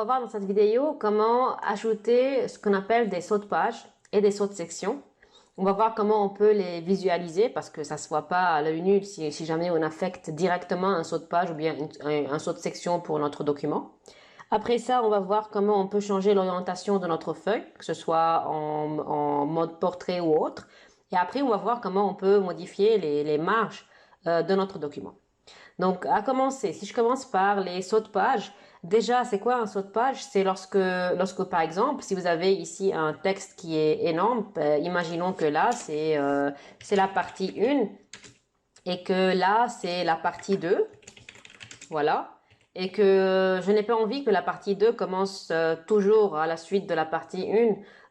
va voir dans cette vidéo comment ajouter ce qu'on appelle des sauts de page et des sauts de section. On va voir comment on peut les visualiser parce que ça se voit pas à l'œil nu si jamais on affecte directement un saut de page ou bien un saut de section pour notre document. Après ça, on va voir comment on peut changer l'orientation de notre feuille, que ce soit en mode portrait ou autre. Et après, on va voir comment on peut modifier les marges de notre document. Donc, à commencer, si je commence par les sauts de page, déjà, c'est quoi un saut de page? C'est lorsque, par exemple, si vous avez ici un texte qui est énorme, imaginons que là, c'est la partie 1 et que là, c'est la partie 2. Voilà. Et que je n'ai pas envie que la partie 2 commence toujours à la suite de la partie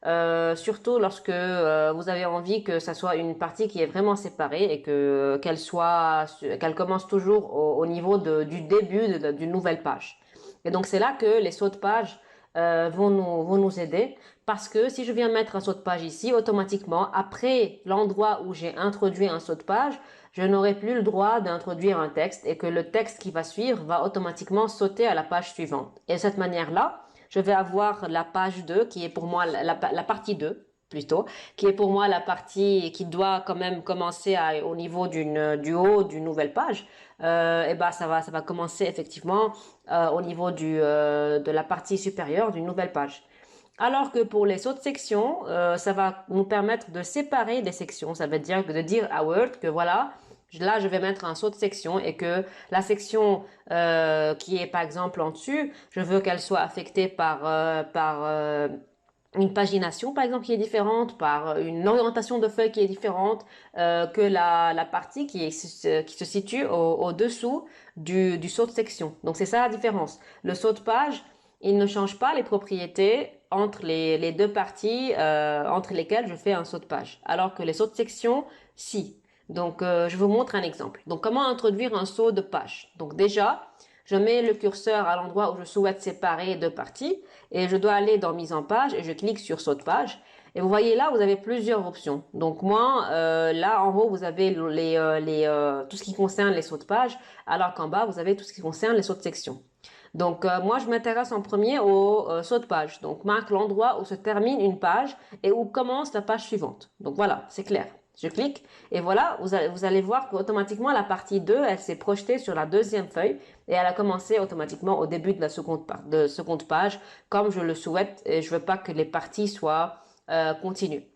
1. Surtout lorsque vous avez envie que ça soit une partie qui est vraiment séparée et qu'elle commence toujours au niveau du début d'une nouvelle page. Et donc c'est là que les sauts de page vont nous aider parce que si je viens mettre un saut de page ici, automatiquement après l'endroit où j'ai introduit un saut de page, je n'aurai plus le droit d'introduire un texte et que le texte qui va suivre va automatiquement sauter à la page suivante. Et de cette manière-là, je vais avoir la page 2 qui est pour moi la partie 2 plutôt, qui est pour moi la partie qui doit quand même commencer au niveau du haut d'une nouvelle page. Et ben ça va commencer effectivement au niveau de la partie supérieure d'une nouvelle page. Alors que pour les autres sections, ça va nous permettre de séparer des sections. Ça veut dire de dire à Word que voilà, là je vais mettre un saut de section et que la section qui est par exemple en dessus, je veux qu'elle soit affectée par une pagination par exemple qui est différente, par une orientation de feuille qui est différente que la partie qui se situe au-dessous du saut de section. Donc c'est ça la différence. Le saut de page, il ne change pas les propriétés entre les deux parties entre lesquelles je fais un saut de page. Alors que les sauts de section, si. Donc je vous montre un exemple. Donc comment introduire un saut de page? Donc déjà, je mets le curseur à l'endroit où je souhaite séparer deux parties et je dois aller dans mise en page et je clique sur saut de page. Et vous voyez là, vous avez plusieurs options. Donc moi, là en haut, vous avez tout ce qui concerne les sauts de page, alors qu'en bas, vous avez tout ce qui concerne les sauts de section. Donc moi, je m'intéresse en premier au saut de page. Donc marque l'endroit où se termine une page et où commence la page suivante. Donc voilà, c'est clair. Je clique et voilà, vous allez voir qu'automatiquement la partie 2, elle s'est projetée sur la deuxième feuille et elle a commencé automatiquement au début de la seconde page comme je le souhaite et je veux pas que les parties soient continues.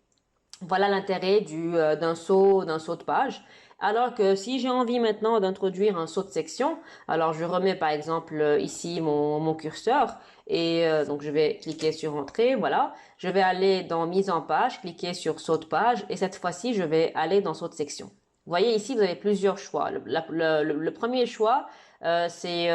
Voilà l'intérêt d'un saut de page. Alors que si j'ai envie maintenant d'introduire un saut de section, alors je remets par exemple ici mon curseur et donc je vais cliquer sur entrée, voilà. Je vais aller dans mise en page, cliquer sur saut de page et cette fois-ci je vais aller dans saut de section. Vous voyez ici vous avez plusieurs choix. Le premier choix c'est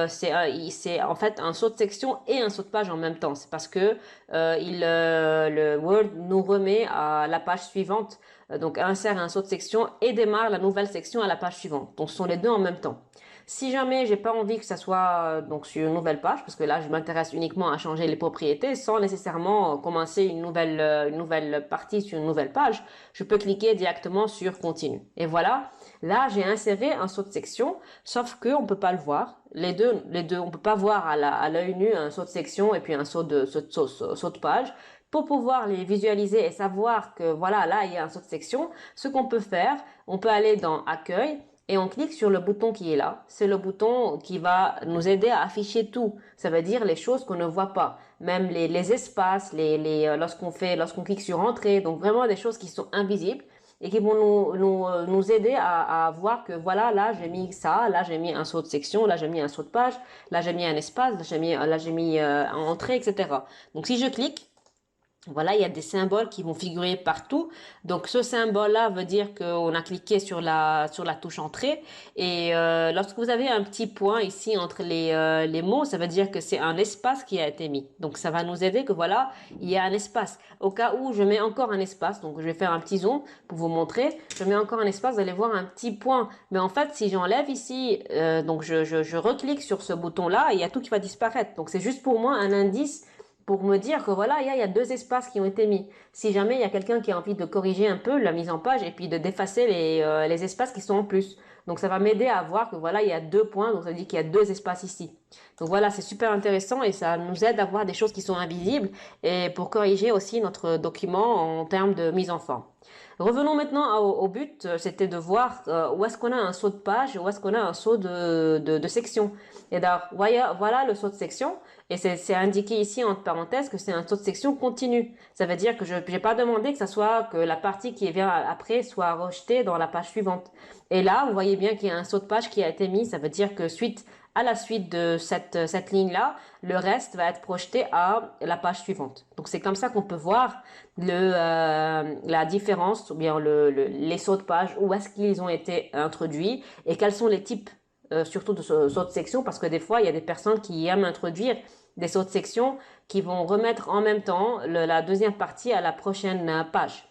en fait un saut de section et un saut de page en même temps. C'est parce que le Word nous remet à la page suivante. Donc insère un saut de section et démarre la nouvelle section à la page suivante. Donc ce sont les deux en même temps. Si jamais j'ai pas envie que ça soit donc sur une nouvelle page, parce que là je m'intéresse uniquement à changer les propriétés sans nécessairement commencer une nouvelle partie sur une nouvelle page, je peux cliquer directement sur continue. Et voilà, là j'ai inséré un saut de section, sauf que on peut pas le voir. Les deux, on peut pas voir à l'œil nu un saut de section et puis un saut de page. Pour pouvoir les visualiser et savoir que voilà, là il y a un saut de section, ce qu'on peut faire, on peut aller dans accueil et on clique sur le bouton qui est là. C'est le bouton qui va nous aider à afficher tout. Ça veut dire les choses qu'on ne voit pas. Même les espaces, lorsqu'on clique sur entrée. Donc vraiment des choses qui sont invisibles et qui vont nous aider à voir que voilà, là j'ai mis ça, là j'ai mis un saut de section, là j'ai mis un saut de page, là j'ai mis un espace, là j'ai mis un entrée, etc. Donc si je clique, voilà, il y a des symboles qui vont figurer partout. Donc ce symbole-là veut dire qu'on a cliqué sur la touche entrée. Et lorsque vous avez un petit point ici entre les mots, ça veut dire que c'est un espace qui a été mis. Donc ça va nous aider que voilà, il y a un espace. Au cas où je mets encore un espace, donc je vais faire un petit zoom pour vous montrer. Je mets encore un espace, vous allez voir un petit point. Mais en fait, si j'enlève ici, donc je reclique sur ce bouton-là, il y a tout qui va disparaître. Donc c'est juste pour moi un indice pour me dire que voilà, il y a deux espaces qui ont été mis. Si jamais il y a quelqu'un qui a envie de corriger un peu la mise en page et puis de d'effacer les espaces qui sont en plus. Donc ça va m'aider à voir que voilà, il y a 2 points, donc ça veut dire qu'il y a 2 espaces ici. Donc voilà, c'est super intéressant et ça nous aide à voir des choses qui sont invisibles et pour corriger aussi notre document en termes de mise en forme. Revenons maintenant au but, c'était de voir où est-ce qu'on a un saut de page, où est-ce qu'on a un saut de section. Et donc, voilà le saut de section, et c'est indiqué ici entre parenthèses que c'est un saut de section continu. Ça veut dire que je n'ai pas demandé que ça soit que la partie qui vient après soit rejetée dans la page suivante. Et là, vous voyez bien qu'il y a un saut de page qui a été mis, ça veut dire que à la suite de cette ligne-là, le reste va être projeté à la page suivante. Donc c'est comme ça qu'on peut voir la différence, ou bien les sauts de page, où est-ce qu'ils ont été introduits et quels sont les types, surtout de sauts de section, parce que des fois, il y a des personnes qui aiment introduire des sauts de section qui vont remettre en même temps la deuxième partie à la prochaine page.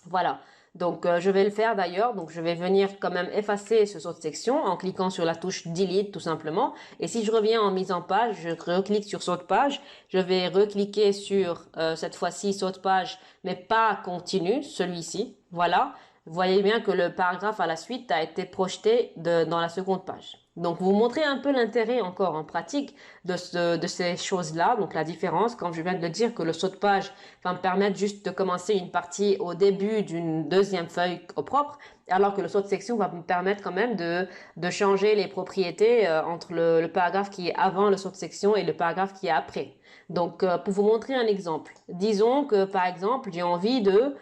Voilà. Donc, je vais le faire d'ailleurs. Donc, je vais venir quand même effacer ce saut de section en cliquant sur la touche Delete tout simplement. Et si je reviens en mise en page, je reclique sur saut de page. Je vais recliquer sur cette fois-ci saut de page, mais pas continu, celui-ci. Voilà. Vous voyez bien que le paragraphe à la suite a été projeté dans la seconde page. Donc, vous montrez un peu l'intérêt encore en pratique de ces choses-là. Donc, la différence, comme je viens de le dire, que le saut de page va me permettre juste de commencer une partie au début d'une deuxième feuille au propre, alors que le saut de section va me permettre quand même de changer les propriétés entre le paragraphe qui est avant le saut de section et le paragraphe qui est après. Donc, pour vous montrer un exemple, disons que, par exemple, j'ai envie de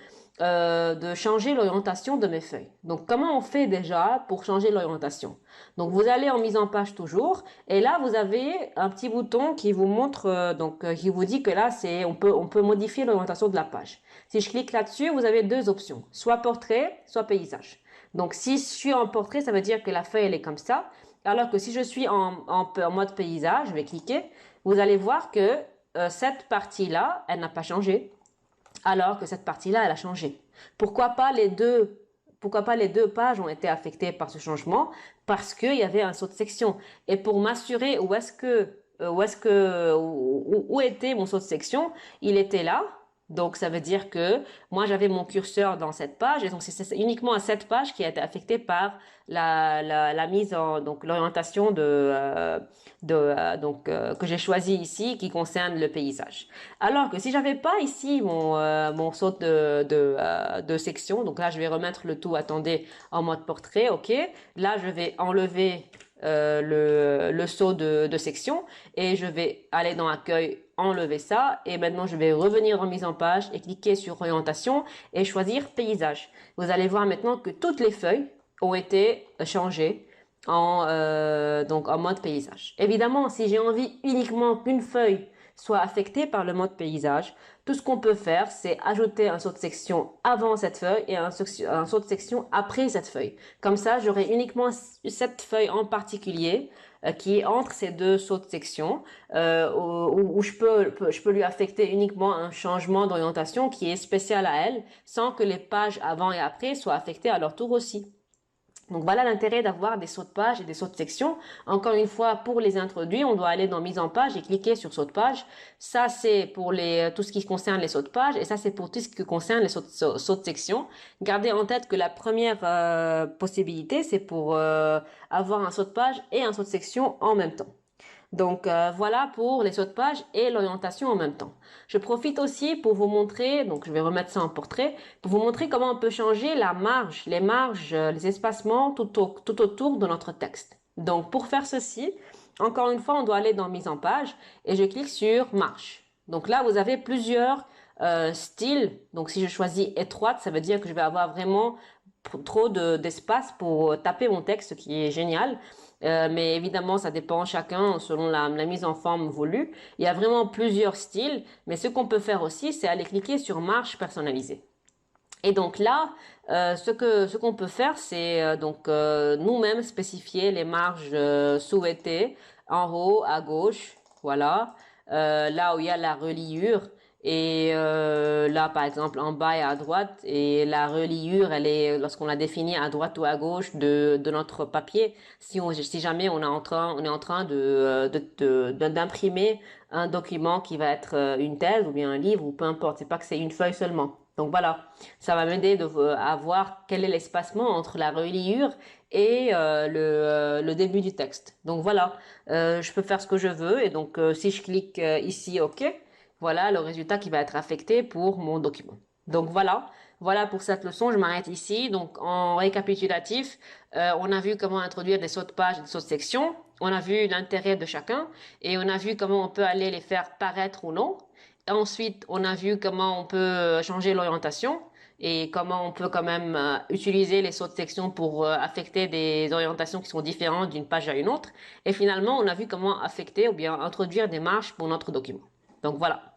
changer l'orientation de mes feuilles. Donc, comment on fait déjà pour changer l'orientation? Donc, vous allez en mise en page toujours, et là, vous avez un petit bouton qui vous montre, qui vous dit que là, on peut modifier l'orientation de la page. Si je clique là-dessus, vous avez 2 options, soit portrait, soit paysage. Donc, si je suis en portrait, ça veut dire que la feuille, elle est comme ça, alors que si je suis en mode paysage, je vais cliquer, vous allez voir que cette partie-là, elle n'a pas changé, alors que cette partie-là, elle a changé. Pourquoi pas les deux pages ont été affectées par ce changement? Parce qu'il y avait un saut de section. Et pour m'assurer où était mon saut de section, il était là. Donc, ça veut dire que moi, j'avais mon curseur dans cette page, et donc c'est uniquement à cette page qui a été affectée par la mise en, donc l'orientation que j'ai choisi ici, qui concerne le paysage. Alors que si j'avais pas ici mon saut de section, donc là, je vais remettre le tout, attendez, en mode portrait, ok. Là, je vais enlever le saut de section et je vais aller dans accueil, enlever ça, et maintenant je vais revenir dans mise en page et cliquer sur orientation et choisir paysage. Vous allez voir maintenant que toutes les feuilles ont été changées en mode paysage. Évidemment, si j'ai envie uniquement qu'une feuille soit affectée par le mode paysage, tout ce qu'on peut faire, c'est ajouter un saut de section avant cette feuille et un saut de section après cette feuille. Comme ça, j'aurai uniquement cette feuille en particulier qui est entre ces 2 sauts de section où je peux lui affecter uniquement un changement d'orientation qui est spécial à elle sans que les pages avant et après soient affectées à leur tour aussi. Donc voilà l'intérêt d'avoir des sauts de page et des sauts de section. Encore une fois, pour les introduire, on doit aller dans mise en page et cliquer sur saut de page. Ça, c'est pour tout ce qui concerne les sauts de page, et ça, c'est pour tout ce qui concerne les sauts de section. Gardez en tête que la première possibilité, c'est pour avoir un saut de page et un saut de section en même temps. Donc voilà pour les sauts de page et l'orientation en même temps. Je profite aussi pour vous montrer, donc je vais remettre ça en portrait, pour vous montrer comment on peut changer la marge, les marges, les espacements tout autour de notre texte. Donc pour faire ceci, encore une fois, on doit aller dans mise en page et je clique sur marge. Donc là, vous avez plusieurs styles. Donc si je choisis étroite, ça veut dire que je vais avoir vraiment trop d'espace pour taper mon texte, ce qui est génial. Mais évidemment, ça dépend chacun selon la mise en forme voulue. Il y a vraiment plusieurs styles, mais ce qu'on peut faire aussi, c'est aller cliquer sur marge personnalisée. Et donc là, ce qu'on peut faire, c'est nous-mêmes spécifier les marges souhaitées en haut à gauche, voilà, là où il y a la reliure. Et là, par exemple, en bas et à droite, et la reliure, elle est, lorsqu'on la définit à droite ou à gauche de notre papier, si jamais on est en train d'imprimer un document qui va être une thèse ou bien un livre, ou peu importe, c'est pas que c'est une feuille seulement. Donc voilà, ça va m'aider à voir quel est l'espacement entre la reliure et le début du texte. Donc voilà, je peux faire ce que je veux et donc si je clique ici OK, voilà le résultat qui va être affecté pour mon document. Donc voilà, voilà pour cette leçon, je m'arrête ici. Donc en récapitulatif, on a vu comment introduire des sauts de page et des sauts de section, on a vu l'intérêt de chacun et on a vu comment on peut aller les faire paraître ou non. Ensuite, on a vu comment on peut changer l'orientation et comment on peut quand même utiliser les sauts de section pour affecter des orientations qui sont différentes d'une page à une autre. Et finalement, on a vu comment affecter ou bien introduire des marges pour notre document. Donc voilà.